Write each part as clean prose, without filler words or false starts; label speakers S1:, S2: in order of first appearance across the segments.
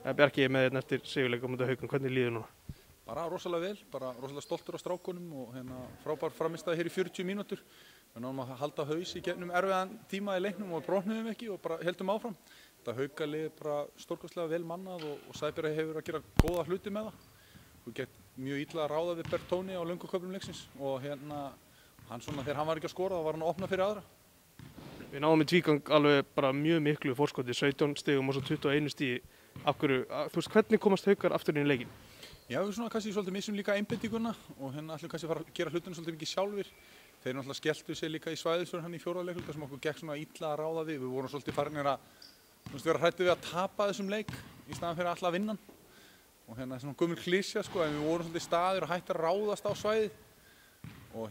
S1: Bjarki með þetta eftir sigurleik á móti Haukum, hvernig líður núna?
S2: Bara rosalega vel, bara rosalega stoltur af strákunum og frábær frammistaða hér í 40 mínútur. Við náðum að halda haus í gegnum erfiðan tíma í leiknum og brotnuðum ekki og bara heldum áfram. Þetta Haukalið er bara stórkostlega vel mannað og Sæbjörn hefur að gera góða hluti með það. Við getum mjög illa að ráða við Bertóni á löngu köflum leiksins og hann svona þegar hann var ekki að skora þá var hann að opna fyrir aðra.
S1: Við náðum í tvígang alveg bara mjög miklu fórskoti, 17 stigum og svo 21 stigi. Af hverju, þú veist, hvernig komast Haukar aftur inn í leikinn?
S2: Já, við svona kannski svolítið missum líka einbeitinguna og ætlum kannski að fara að gera hlutunum svolítið mikið sjálfir. Þeir náttúrulega skelltu sig líka í svæðisvörn hann í fjórða leikluta sem okkur gekk svona illa að ráða við. Við vorum svolítið farinir að vera hræddir við að tapa þessum leik í staðan fyrir alltaf að vinna hann. Og svona gömul klísja sko, en við vorum svolítið staðir og hættir að ráðast á svæðið. Og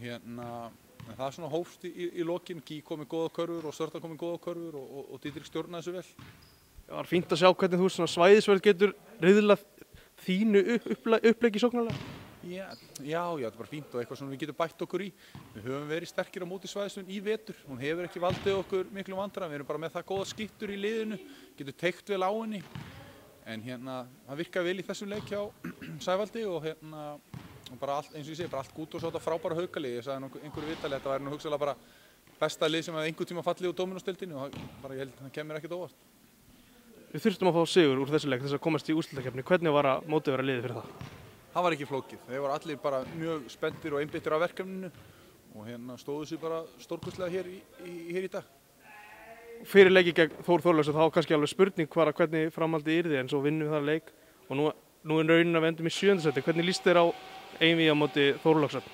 S2: það svona hófst í lokin, Gí kom með góða körfur og Sörda kom með góða körfur og Didrik stjórnaði þessu vel.
S1: Það var fínt að sjá hvernig þú svona svæðisvörn getur riðlað þínu uppleggi sóknarlega.
S2: Já, þetta er bara fínt og eitthvað sem við getum bætt okkur í. Við höfum verið sterkir á móti svæðisvörn í vetur. Hún hefur ekki valdið okkur miklu vandræðum. Við erum bara með það góða skittur í liðinu, getum teygt vel á henni. En það virkaði vel í þessum leik hjá Sævaldi og bara allt, eins og ég segi, bara allt gút og svo þetta frábæra Haukalið. Ég sagði einhverju vitali, þetta væri nú hugsanlega bara besta lið sem hefði einhvern tíma fallið úr Dóminósdeildinni og ég held að það kemur ekkert óvart.
S1: Við þurftum að fá sigur úr þessu leik þess að komast í úrslitakeppni. Hvernig var að mótið vera liðið fyrir það?
S2: Það var ekki flókið. Þeir voru allir bara mjög spenntir og einbeittir af verkefninu og stóðu sig bara stórkostlega hér í dag.
S1: Fyrir leiki gegn Þór Þorláksson þá kannski alveg spurning hvernig framhaldið yrði en svo vinnum við það leik og nú er raunin að við endum í 7. sæti. Hvernig líst þér á einvígi á móti Þorláksson?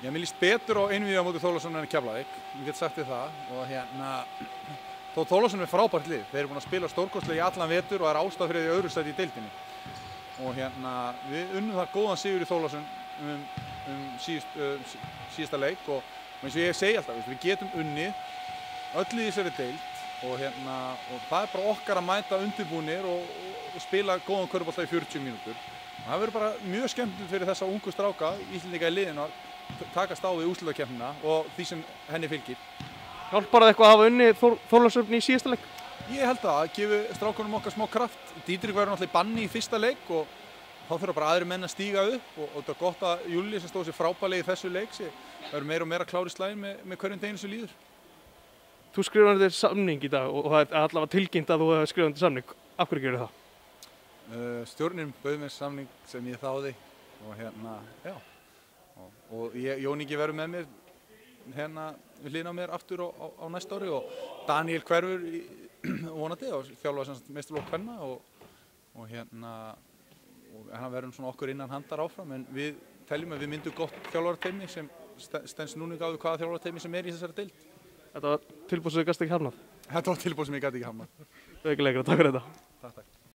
S2: Já, mér líst betur á einvígi á móti Þorláksson en Keflavík. Ég get sagt þér það og Þór Þorláksson er frábært lið. Þeir eru búin að spila stórkostlega í allan vetur og það er ástæða fyrir því öðru sæti í deildinni. Og við unnum það góðan sigur í Þorláksson síðasta leik og eins og ég segi alltaf, við getum unnið öll í þessari deild og það er bara okkar að mæta undirbúnir og spila góðan körfubolta í 40 mínútur. Og það verður bara mjög skemmtilegt fyrir þessa ungu stráka Íslendinga í liðinu að takast á við úrslitakeppnina og því sem henni fylgir.
S1: Hjálpar það eitthvað að hafa unnið Þorláksson í síðasta leik?
S2: Ég held að gefi strákunum okkar smá kraft. Didrik verður náttúrulega í banni í fyrsta leik og þá þurfa bara aðrir menn að stíga upp og það er gott að Júlli sem stóð sér frábærlega í þessu leik verður meira og meira klár í slaginn með hverjum deginu sem líður.
S1: Þú skrifar undir samning í dag og það er allavega tilkynnt að þú hefur skrifað undir samning. Af hverju gerir það?
S2: Stjórnin bauð mér samning sem ég þáði og Jón Ingi verður með mér við hliðina á mér aftur á næsta ári og Daniel hverfur vonandi og þjálfar meistaraflokk kvenna og hann verður svona okkur innan handar áfram en við teljum að við myndum gott þjálfarateymi sem stenst núning á við hvaða þjálfarateymi sem er í þessari deild.
S1: Þetta var tilboð sem þið gast ekki hafnað?
S2: Þetta var tilboð sem ég gat ekki hafnað.
S1: Takk fyrir þetta.
S2: Takk.